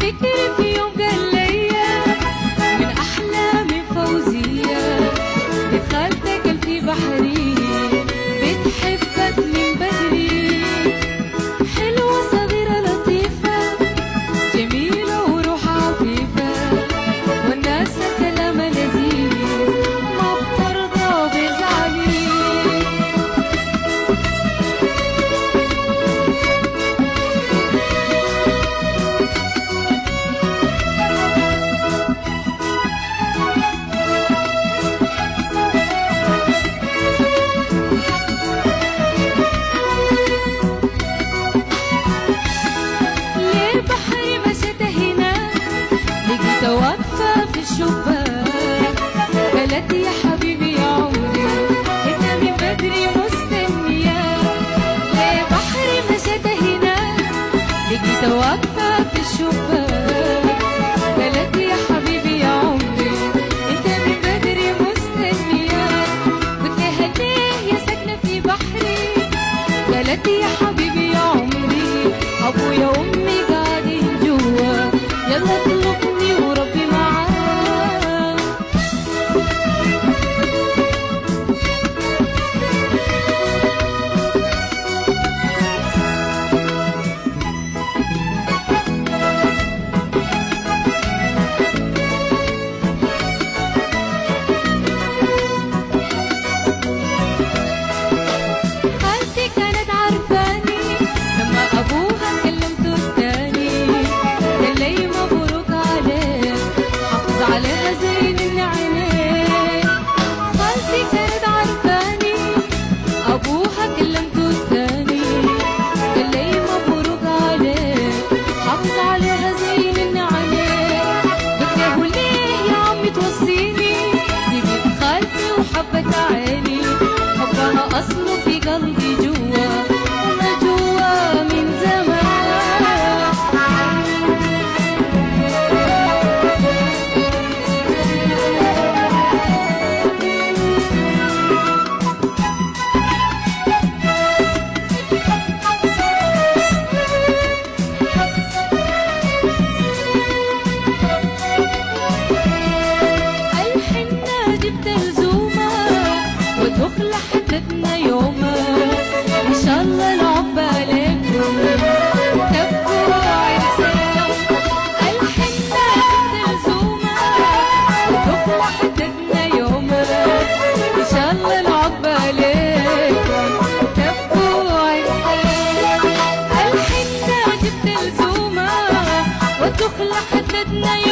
فكري في يوم قال ليا من أحلامي فوزية بنت خالتك في بحري بتحبك من بدري، حلوة صغيرة لطيفة جميلة وروحها عفيفة والناس كلامها لذيذ ما بترضى بزعلي. بحري مشيت هنا لقيتها واقفة في الشباك قالت يا حبيبي يا عمري انت من بدري مستنياك. ليه بحري مشيت هنا لقيتها واقفة في الشباك قالت يا حبيبي يا عمري انت من بدري مستنياك. قلت لها ليه يا ساكنة في بحري؟ قالت يا حبيبي يا عمري ابويا وامي يلا اطلبني وربي معاك. خالتي كانت عارفاني لما ابوها كلمته التاني قال لي مبروك عليك حافظ عليها زين العينين. خالتي كانت عارفاني ابوها كلمته التاني قال لي مبروك عليك حافظ عليها زين العينين. قلت له ليه يا عمي توصيني؟ دي بنت خالتي وحبت عيني حبها اصله في قلبي جوا وما جوا من زمان. الحنة جبت الزومة والدخلة حددنا يومها إن شاء الله العقبة عليكم تبقوا عرسان. الحنة جبت الزومة والدخلة حددنا يومها إن شاء الله العقبة عليكم تبقوا عرسان. الحنة جبت الزومة والدخلة حددنا يومها